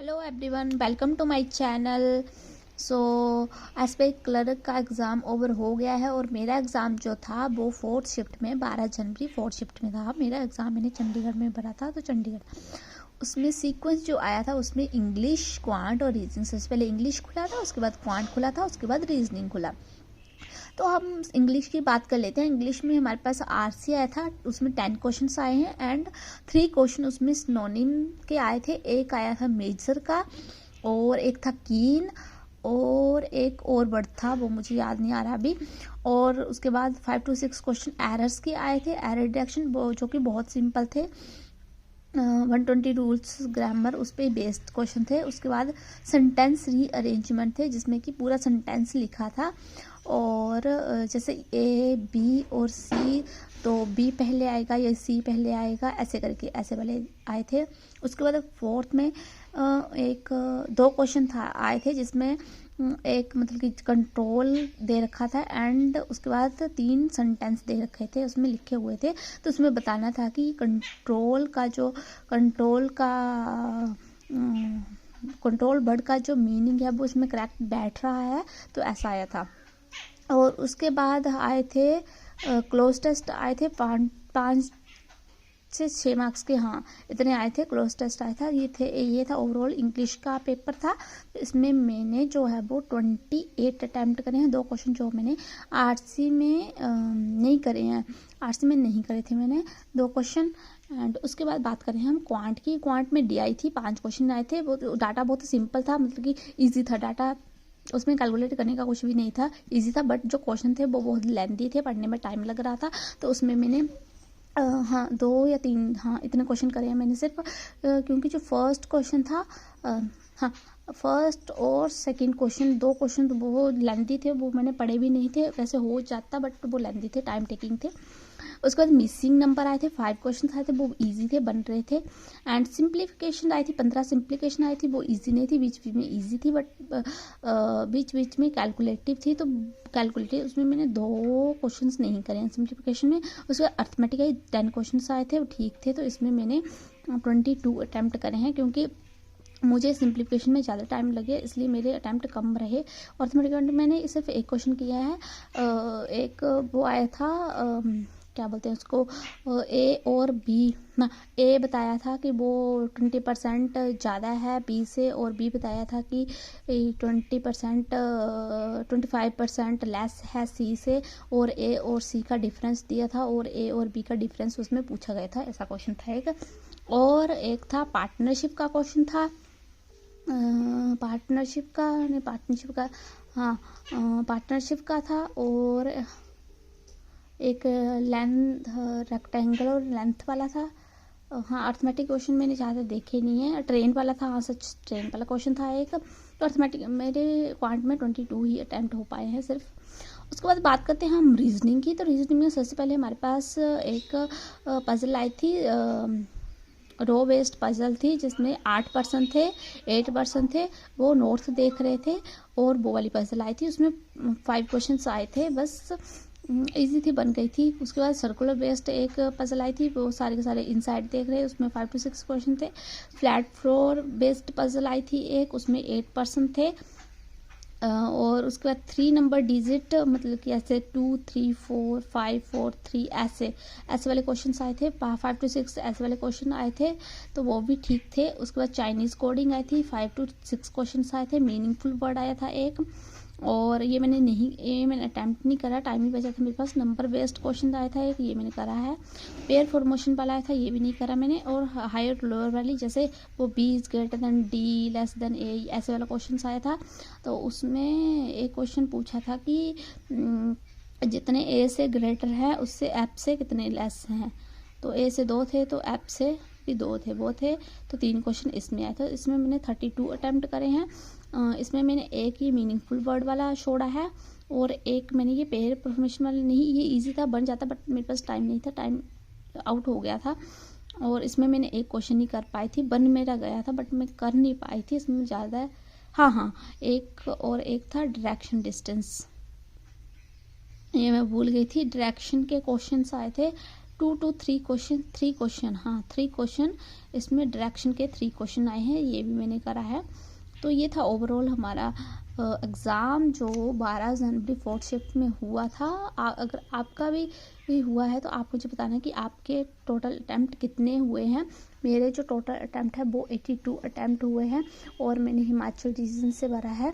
Hello everyone, welcome to my channel. So aspect clerk का exam over हो गया है और मेरा एग्ज़ाम जो था वो 4th शिफ्ट में 12 जनवरी 4th शिफ्ट में था। मेरा एग्ज़ाम मैंने चंडीगढ़ में भरा था, तो चंडीगढ़ उसमें सीक्वेंस जो आया था उसमें इंग्लिश, क्वांट और रीजनिंग। सबसे पहले इंग्लिश खुला था, उसके बाद क्वांट खुला था, उसके बाद रीजनिंग खुला। तो हम इंग्लिश की बात कर लेते हैं। इंग्लिश में हमारे पास आरसी आया था, उसमें 10 क्वेश्चंस आए हैं एंड 3 क्वेश्चन उसमें सिनोनिम के आए थे। एक आया था मेजर का और एक था कीन और एक और वर्ड था, वो मुझे याद नहीं आ रहा अभी। और उसके बाद 5 to 6 क्वेश्चन एरर्स के आए थे, एरर डिटेक्शन, जो कि बहुत सिंपल थे। 120 रूल्स ग्रामर उस पर बेस्ड क्वेश्चन थे। उसके बाद सेंटेंस रीअरेंजमेंट थे, जिसमें कि पूरा सेंटेंस लिखा था। और जैसे ए, बी और सी, तो बी पहले आएगा या सी पहले आएगा, ऐसे करके ऐसे वाले आए थे। उसके बाद 4th में एक 2 क्वेश्चन था आए थे, जिसमें एक मतलब कि कंट्रोल दे रखा था एंड उसके बाद 3 सेंटेंस दे रखे थे, उसमें लिखे हुए थे। तो उसमें बताना था कि कंट्रोल वर्ड का जो मीनिंग है वो इसमें करेक्ट बैठ रहा है, तो ऐसा आया था। और उसके बाद आए थे क्लोज टेस्ट आए थे 5 से 6 मार्क्स के, हाँ इतने आए थे। क्लोज टेस्ट आया था, ये था ओवरऑल इंग्लिश का पेपर था। इसमें मैंने जो है वो 28 अटैम्प्ट करे हैं। 2 क्वेश्चन जो मैंने आरसी में नहीं करे हैं, आरसी में नहीं करे थे मैंने 2 क्वेश्चन। एंड उसके बाद बात करें हम क्वांट की। क्वांट में डीआई थी, 5 क्वेश्चन आए थे। वो डाटा बहुत सिंपल था, मतलब कि ईजी था डाटा, उसमें कैलकुलेट करने का कुछ भी नहीं था, इजी था। बट जो क्वेश्चन थे वो बहुत लेंथी थे, पढ़ने में टाइम लग रहा था। तो उसमें मैंने हाँ 2 या 3, हाँ इतने क्वेश्चन करे हैं मैंने सिर्फ, क्योंकि जो फर्स्ट क्वेश्चन था, हाँ फर्स्ट और सेकंड क्वेश्चन 2 क्वेश्चन तो वो लेंथी थे, वो मैंने पढ़े भी नहीं थे। वैसे हो जाता बट वो लेंथी थे, टाइम टेकिंग थे। उसके बाद मिसिंग नंबर आए थे, 5 क्वेश्चन आए थे, वो इजी थे, बन रहे थे। एंड सिंप्लीफिकेशन आई थी, 15 सिंप्लीफिकेशन आई थी, वो इजी नहीं थी, बीच बीच में इजी थी, बट बीच बीच में कैलकुलेटिव थी। तो कैलकुलेटिव उसमें मैंने 2 क्वेश्चंस नहीं करे हैं सिंप्लीफिकेशन में। उसके बाद अर्थमेटिक आई, 10 क्वेश्चन आए थे, वो ठीक थे। तो इसमें मैंने 22 अटैम्प्ट करे हैं, क्योंकि मुझे सिंप्लीफिकेशन में ज़्यादा टाइम लगे, इसलिए मेरे अटैम्प्ट कम रहे। अर्थमेटिक मैंने सिर्फ एक क्वेश्चन किया है। एक वो आया था, क्या बोलते हैं उसको, ए और बी ना। ए बताया था कि वो 20% ज़्यादा है बी से, और बी बताया था कि 25% लेस है सी से। और ए और सी का डिफरेंस दिया था, और ए और बी का डिफरेंस उसमें पूछा गया था, ऐसा क्वेश्चन था एक। और एक था पार्टनरशिप का क्वेश्चन था, पार्टनरशिप का था। और एक लेंथ, रेक्टेंगल और लेंथ वाला था। हाँ अर्थमेटिक क्वेश्चन मैंने ज़्यादा देखे नहीं है। ट्रेन वाला था, हाँ सच ट्रेन वाला क्वेश्चन था एक। तो अर्थमेटिक मेरे क्वांट में 22 ही अटैम्प्ट हो पाए हैं सिर्फ। उसके बाद बात करते हैं हम रीजनिंग की। तो रीजनिंग में सबसे पहले हमारे पास एक पजल आई थी, रो बेस्ड पजल थी, जिसमें 8% थे, 8% थे, वो नॉर्थ देख रहे थे। और वो वाली पजल आई थी, उसमें 5 क्वेश्चंस आए थे, बस इजी थी, बन गई थी। उसके बाद सर्कुलर बेस्ड एक पजल आई थी, वो सारे के सारे इनसाइड देख रहे, उसमें 5 to 6 क्वेश्चन थे। फ्लैट फ्लोर बेस्ड पजल आई थी एक, उसमें 8% थे। और उसके बाद 3 नंबर डिजिट, मतलब कि ऐसे 2, 3, 4, 5, 4, 3 ऐसे वाले क्वेश्चन आए थे। 5 to 6 ऐसे वाले क्वेश्चन आए थे, तो वो भी ठीक थे। उसके बाद चाइनीज़ कोडिंग आई थी, 5 to 6 क्वेश्चन आए थे। मीनिंगफुल वर्ड आया था एक, और ये मैंने अटैम्प्ट नहीं करा, टाइम ही बचा था मेरे पास। नंबर बेस्ड क्वेश्चन आया था एक, ये मैंने करा है। पेयर फॉर्मेशन वाला आया था, ये भी नहीं करा मैंने। और हायर लोअर वाली, जैसे वो B is greater than D, less than A, ऐसे वाला क्वेश्चन आया था। तो उसमें एक क्वेश्चन पूछा था कि जितने ए से ग्रेटर है उससे एफ से कितने लेस हैं। तो ए से 2 थे, तो एफ से भी 2 थे, वो थे। तो 3 क्वेश्चन इसमें आए थे। इसमें मैंने 32 अटैम्प्ट करे हैं। इसमें मैंने एक ही मीनिंगफुल वर्ड वाला छोड़ा है, और एक मैंने ये पेयर परफॉर्मेशन वाला नहीं, ये इजी था, बन जाता, बट मेरे पास टाइम नहीं था, टाइम आउट हो गया था। और इसमें मैंने एक क्वेश्चन नहीं कर पाई थी, बन मेरा गया था बट मैं कर नहीं पाई थी इसमें ज़्यादा। हाँ एक था डायरेक्शन डिस्टेंस, ये मैं भूल गई थी। डायरेक्शन के क्वेश्चंस आए थे थ्री क्वेश्चन, हाँ 3 क्वेश्चन, इसमें डायरेक्शन के 3 क्वेश्चन आए हैं, ये भी मैंने करा है। तो ये था ओवरऑल हमारा एग्ज़ाम जो 12 जनवरी 4th शिफ्ट में हुआ था। अगर आपका भी हुआ है तो आप मुझे बताना कि आपके टोटल अटैम्प्ट कितने हुए हैं। मेरे जो टोटल अटैम्प्ट है वो 82 अटैम्प्ट हुए हैं और मैंने हिमाचल रीजन से भरा है।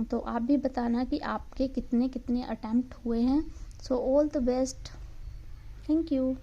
तो आप भी बताना कि आपके कितने कितने अटैम्प्ट हुए हैं। So all the best, thank you.